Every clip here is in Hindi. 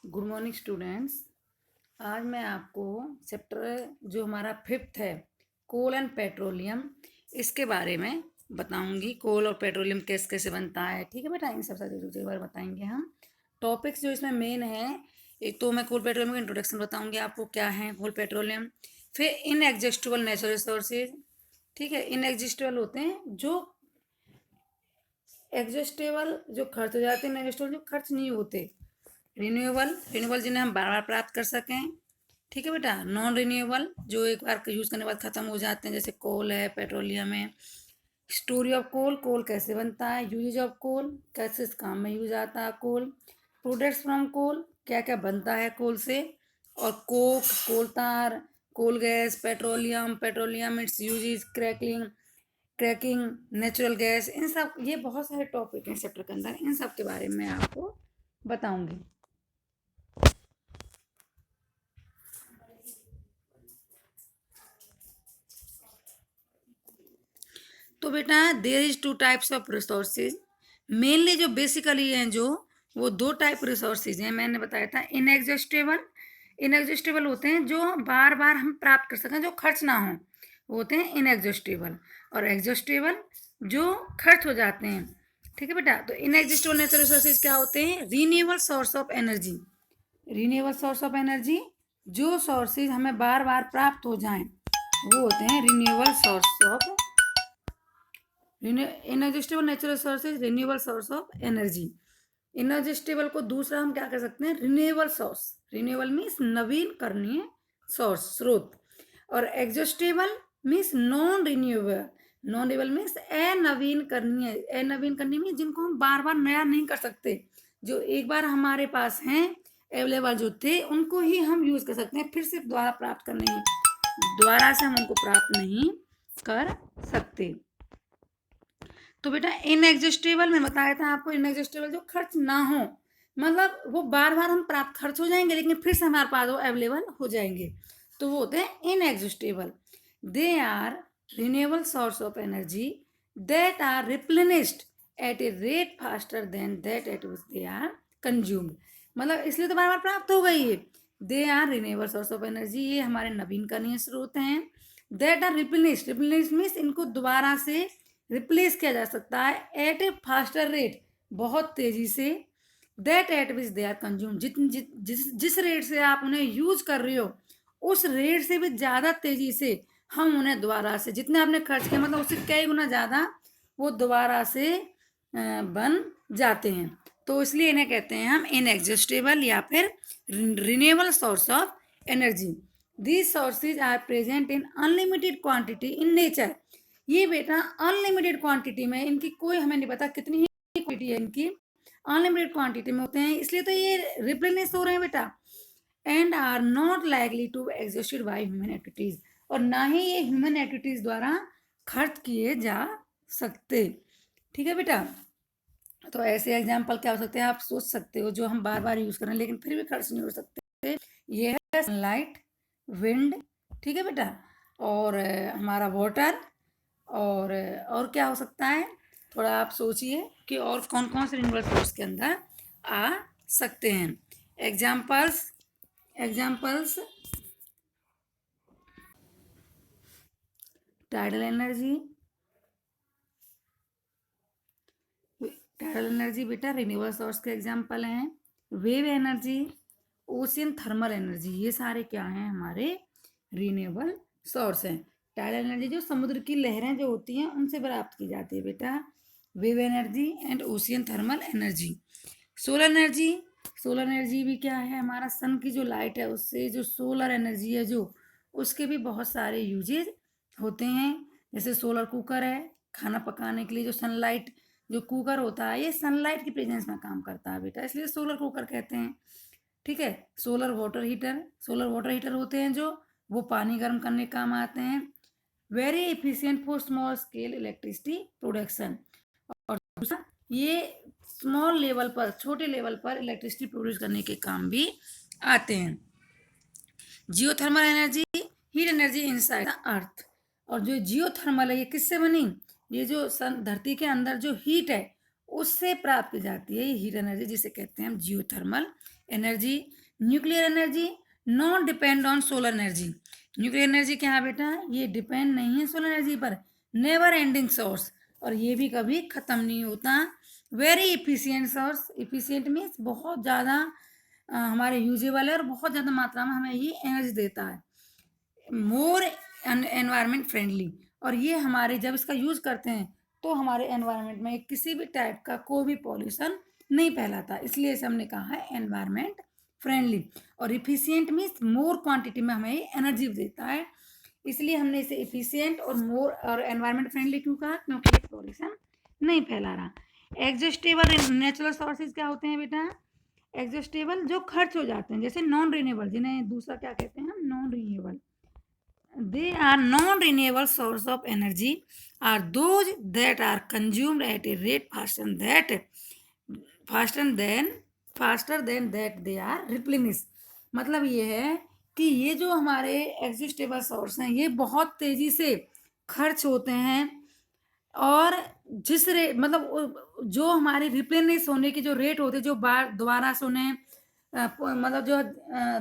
Good morning students. आज मैं आपको चैप्टर जो हमारा 5th है, कोल एंड पेट्रोलियम, इसके बारे में बताऊंगी। कोल और पेट्रोलियम कैसे कैसे बनता है, ठीक है बेटा। इन सब सारी चीज़ों के बारे में बताएंगे हम। टॉपिक्स जो इसमें मेन है, एक तो मैं कोल पेट्रोलियम का इंट्रोडक्शन बताऊंगी आपको, क्या है कोल पेट्रोलियम। फिर इनएग्जिस्टेबल नेचुरल रिसोर्सेज, ठीक है। इनएग्जिस्टेबल होते हैं जो एग्जिस्टेबल जो खर्च हो जाते हैं, इनएग्जिस्टेबल जो खर्च नहीं होते। रिन्यूएबल, रिन्यूएबल जिन्हें हम बार बार प्राप्त कर सकें, ठीक है बेटा। नॉन रिन्यूएबल जो एक बार यूज़ करने के बाद ख़त्म हो जाते हैं, जैसे कोल है, पेट्रोलियम है। स्टोरी ऑफ कोल, कोल कैसे बनता है। यूजेज ऑफ कोल, कैसे इस काम में यूज आता है कोल। प्रोडक्ट्स फ्रॉम कोल, क्या क्या बनता है कोल से। और coke, coal tar, coal gas, petroleum, petroleum its uses, crackling, cracking, natural gas, इन सब, ये बहुत सारे टॉपिक हैं चैप्टर के अंदर। इन सब के बारे में आपको बताऊंगी। तो बेटा there is two types of resources. Mainly जो बेसिकली हैं, जो वो दो टाइप रिसोर्सेज हैं, मैंने बताया था। इनएग्जॉस्टेबल, इनएग्जॉस्टेबल होते हैं जो बार बार हम प्राप्त कर सकें, जो खर्च ना हो, वो होते हैं इनएग्जॉस्टेबल। और एग्जॉस्टेबल जो खर्च हो जाते हैं, ठीक है बेटा। तो इनएग्जिस्टेबल नेचुरल रिसोर्सेज क्या होते हैं? Renewable source of energy. Renewable source of energy, जो सोर्सेज हमें बार बार प्राप्त हो जाएं, वो होते हैं renewable source of inexhaustible natural resources, renewable source of energy. Inexhaustible को दूसरा हम क्या कर सकते हैं? Renewable source. रिन्यूएबल मीन्स नवीन करणीय सोर्स, स्रोत। और exhaustible means non renewable. Non renewable means अनवीन करणीय। अनवीन करणीय मीन्स जिनको हम बार बार नया नहीं कर सकते, जो एक बार हमारे पास हैं अवेलेबल जो थे, उनको ही हम यूज कर सकते हैं। फिर से दोबारा प्राप्त करने, दोबारा से हम उनको प्राप्त नहीं कर सकते। तो बेटा इनएग्जिस्टेबल में बताया था आपको, इनएग्जिस्टेबल जो खर्च ना हो, मतलब वो बार बार हम प्राप्त खर्च हो जाएंगे लेकिन फिर से हमारे पास वो अवेलेबल हो जाएंगे, तो वो होते हैं inexhaustible. They are renewable source of energy that are replenished at a rate faster than that at which they are consumed. मतलब इसलिए तो बार बार प्राप्त हो गई है। They are renewable source of energy, ये हमारे नवीनकरणीय स्रोत हैं। That are replenished, replenished means इनको दोबारा से रिप्लेस किया जा सकता है एट ए फास्टर रेट, बहुत तेजी से। That at which they are consume, जिस रेट से आप उन्हें यूज कर रहे हो, उस रेट से भी ज़्यादा तेजी से हम उन्हें दोबारा से, जितने आपने खर्च किया मतलब उससे कई गुना ज़्यादा वो दोबारा से बन जाते हैं। तो इसलिए इन्हें कहते हैं हम इनएग्जिस्टेबल या फिर renewable source of energy. These sources are present in unlimited quantity in nature. ये बेटा अनलिमिटेड क्वांटिटी में, इनकी कोई हमें नहीं पता कितनी ही क्वांटिटी है इनकी, अनलिमिटेड क्वांटिटी में होते हैं, इसलिए तो ये रिप्लेनिश हो रहे हैं बेटा। And are not likely to exhausted by human activities, और ना ही ये ह्यूमन एक्टिविटीज द्वारा खर्च किए जा सकते, ठीक है बेटा। तो ऐसे एग्जाम्पल क्या हो सकते हैं, आप सोच सकते हो, जो हम बार बार यूज कर रहे हैं लेकिन फिर भी खर्च नहीं हो सकते। ये है सनलाइट, विंड, ठीक है बेटा, और हमारा वाटर, और क्या हो सकता है, थोड़ा आप सोचिए कि और कौन कौन से रिन्यूएबल सोर्स के अंदर आ सकते हैं। Examples, examples tidal energy, tidal energy बेटा रिन्यूएबल सोर्स के एग्जाम्पल हैं। Wave energy, ocean thermal energy, ये सारे क्या हैं? हमारे रिन्यूएबल सोर्स हैं। टाइडल एनर्जी जो समुद्र की लहरें जो होती हैं उनसे प्राप्त की जाती है बेटा। Wave energy and ocean thermal energy. Solar energy, solar energy भी क्या है? हमारा सन की जो लाइट है उससे जो सोलर एनर्जी है, जो उसके भी बहुत सारे यूजेज होते हैं। जैसे सोलर कुकर है, खाना पकाने के लिए जो सनलाइट, जो कुकर होता है ये सनलाइट की प्रेजेंस में काम करता है बेटा, इसलिए सोलर कुकर कहते हैं, ठीक है। Solar water heater, solar water heater होते हैं जो वो पानी गर्म करने के काम आते हैं। Very efficient for small scale electricity production, और दूसरा ये स्मॉल लेवल पर, छोटे लेवल पर इलेक्ट्रिसिटी प्रोड्यूस करने के काम भी आते हैं। Geothermal energy, heat energy inside the earth, और जो जियोथर्मल है ये किससे बनी? ये जो धरती के अंदर जो हीट है उससे प्राप्त की जाती है ये हीट एनर्जी, जिसे कहते हैं हम geothermal energy. Nuclear energy not depend on solar energy. Nuclear energy क्या है बेटा, ये डिपेंड नहीं है सोलर एनर्जी पर, नेवर एंडिंग सोर्स, और ये भी कभी ख़त्म नहीं होता। Very efficient source, efficient means बहुत ज़्यादा हमारे यूजेबल है और बहुत ज़्यादा मात्रा में हमें ये एनर्जी देता है। मोर एनवायरनमेंट फ्रेंडली, और ये हमारे जब इसका यूज़ करते हैं तो हमारे एनवायरनमेंट में किसी भी टाइप का कोई भी पॉल्यूशन नहीं फैलाता, इसलिए इसे हमने कहा है एनवायरनमेंट फ्रेंडली। और इफिशियंट मीन्स मोर क्वांटिटी में हमें एनर्जी देता है, इसलिए हमने इसे इफिशियंट और मोर और एनवायरनमेंट फ्रेंडली क्यों कहा, क्योंकि ये पॉल्यूशन नहीं फैला रहा। एग्जॉस्टेबल नेचुरल सोर्सेज क्या होते हैं बेटा, एग्जॉस्टेबल जो खर्च हो जाते हैं, जैसे नॉन रिन्यूएबल, जिन्हें दूसरा क्या कहते हैं हम, non renewable. They are non-renewable source of energy are those that are consumed at a rate faster than that they are replenished। मतलब ये है कि ये जो हमारे एग्जिस्टेबल सोर्स हैं ये बहुत तेजी से खर्च होते हैं, और जिस रेट मतलब जो हमारे रिप्लेनिश होने की जो रेट होती है, जो बार दोबारा से उन्हें मतलब जो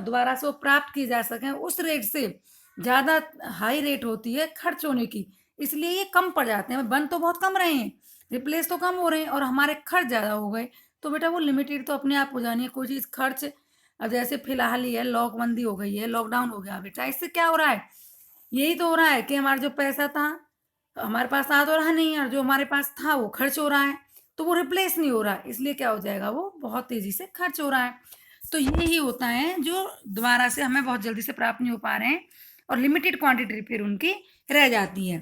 दोबारा से वो प्राप्त की जा सके उस रेट से ज़्यादा हाई रेट होती है खर्च होने की, इसलिए ये कम पड़ जाते हैं। बन तो बहुत कम रहे हैं, रिप्लेस तो कम हो रहे हैं, और हमारे खर्च ज़्यादा हो गए, तो बेटा वो लिमिटेड तो अपने आप हो जानी है कोई चीज़ खर्च। अब जैसे फिलहाल ही है लॉकबंदी हो गई है, लॉकडाउन हो गया बेटा, इससे क्या हो रहा है, यही तो हो रहा है कि हमारा जो पैसा था हमारे पास आ तो रहा नहीं, और जो हमारे पास था वो खर्च हो रहा है, तो वो रिप्लेस नहीं हो रहा है, इसलिए क्या हो जाएगा, वो बहुत तेज़ी से खर्च हो रहा है। तो यही होता है जो दोबारा से हमें बहुत जल्दी से प्राप्त नहीं हो पा रहे हैं, और लिमिटेड क्वांटिटी फिर उनकी रह जाती है,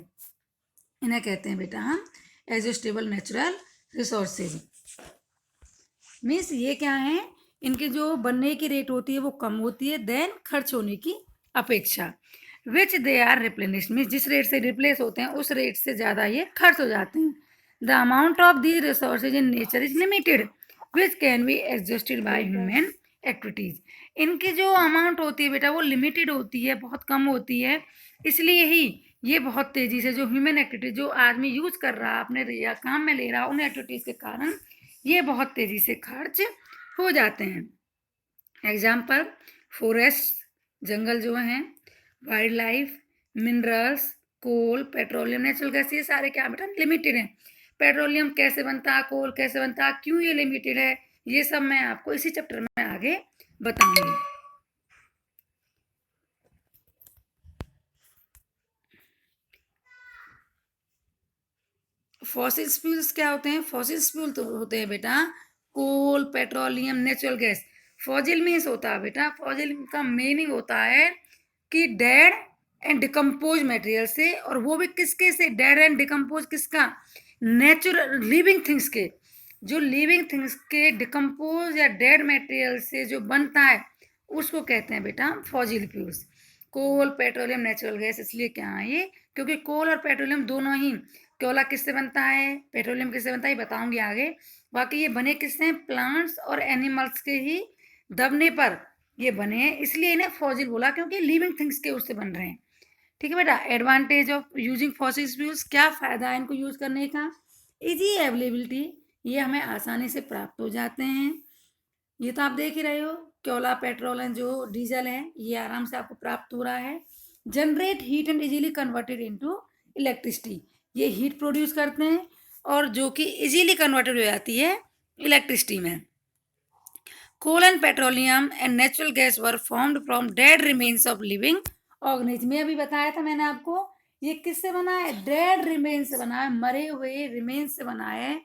इन्हें कहते हैं बेटा हम एग्जॉस्टेबल नेचुरल रिसोर्सेज। मीन्स ये क्या है, इनकी जो बनने की रेट होती है वो कम होती है देन खर्च होने की अपेक्षा। विच दे आर रिप्लेनिश, मीन्स जिस रेट से रिप्लेस होते हैं उस रेट से ज़्यादा ये खर्च हो जाते हैं। The amount of these resources in nature is limited which can be exhausted by human activities. इनकी जो अमाउंट होती है बेटा वो लिमिटेड होती है, बहुत कम होती है, इसलिए ही ये बहुत तेज़ी से जो ह्यूमन एक्टिविटी जो आदमी यूज़ कर रहा है अपने या काम में ले रहा उन एक्टिविटीज़ के कारण ये बहुत तेज़ी से खर्च हो जाते हैं। एग्जाम्पल फॉरेस्ट, जंगल जो हैं, वाइल्ड लाइफ, मिनरल्स, कोल, पेट्रोलियम, नेचुरल गैस, ये सारे क्या बेटा लिमिटेड हैं। पेट्रोलियम कैसे बनता है, कोल कैसे बनता है, क्यों ये लिमिटेड है, ये सब मैं आपको इसी चैप्टर में आगे बताऊंगी। फॉसिल फ्यूल्स क्या होते हैं, फॉसिल फ्यूल तो होते हैं बेटा coal, petroleum, natural gas. Fossil means होता है बेटा, फॉजिल का मीनिंग होता है कि डेड एंड डिकम्पोज मटेरियल से, और वो भी किसके से, डेड एंड डिकम्पोज किसका, नेचुरल लिविंग थिंग्स के, जो लिविंग थिंग्स के डिकम्पोज या डेड मटेरियल से जो बनता है उसको कहते हैं बेटा फॉजिल फ्यूल्स। कोल, पेट्रोलियम, नेचुरल गैस, इसलिए क्या है ये, क्योंकि कोल और पेट्रोलियम दोनों ही, कोयला किससे बनता है, पेट्रोलियम किससे बनता है, ये बताऊंगी आगे। बाकी ये बने किससे, प्लांट्स और एनिमल्स के ही दबने पर ये बने हैं, इसलिए इन्हें फॉसिल बोला, क्योंकि लिविंग थिंग्स के उससे बन रहे हैं। ठीक है बेटा। Advantage of using fossil fuels, क्या फ़ायदा है इनको यूज़ करने का, इजी अवेलेबिलिटी, ये हमें आसानी से प्राप्त हो जाते हैं। ये तो आप देख ही रहे हो, कोयला, पेट्रोल एंड जो डीजल है ये आराम से आपको प्राप्त हो रहा है। Generate heat and easily converted into electricity, ये हीट प्रोड्यूस करते हैं और जो कि इजीली कन्वर्टेड हो जाती है इलेक्ट्रिसिटी में। Coal and petroleum and natural gas were formed from dead remains of living organism, में अभी बताया था मैंने आपको, ये किससे बना है, डेड रिमेन्स से बना है, मरे हुए रिमेन्स से बना है,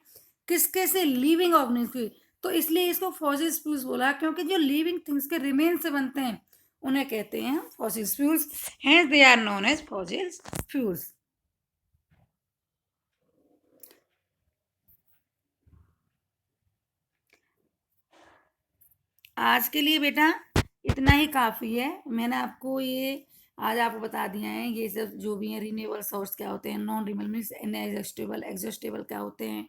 किसके से, लिविंग ऑर्गेनिज्म। तो इसलिए इसको फॉसिल फ्यूल्स बोला, क्योंकि जो लिविंग थिंग्स के रिमेन से बनते हैं उन्हें कहते हैं fossil fuels, hence they are known as fossil fuels. आज के लिए बेटा इतना ही काफ़ी है, मैंने आपको ये आज आपको बता दिया है ये सब जो भी हैं, रिन्यूएबल सोर्स क्या होते हैं, non renewable means inexhaustible, exhaustible क्या होते हैं,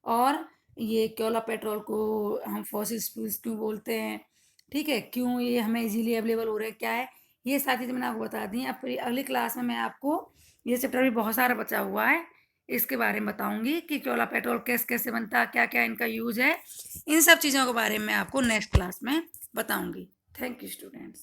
और ये कोयला पेट्रोल को हम फॉसिल फ्यूल्स क्यों बोलते हैं, ठीक है, क्यों ये हमें इजीली अवेलेबल हो रहे हैं, क्या है, ये सारी चीज़ें मैंने आपको बता दी हैं। अब फिर अगली क्लास में मैं आपको, ये चैप्टर भी बहुत सारा बचा हुआ है, इसके बारे में बताऊंगी कि कोयला पेट्रोल कैसे कैसे बनता है, क्या क्या इनका यूज है, इन सब चीज़ों के बारे में आपको नेक्स्ट क्लास में बताऊंगी। Thank you students.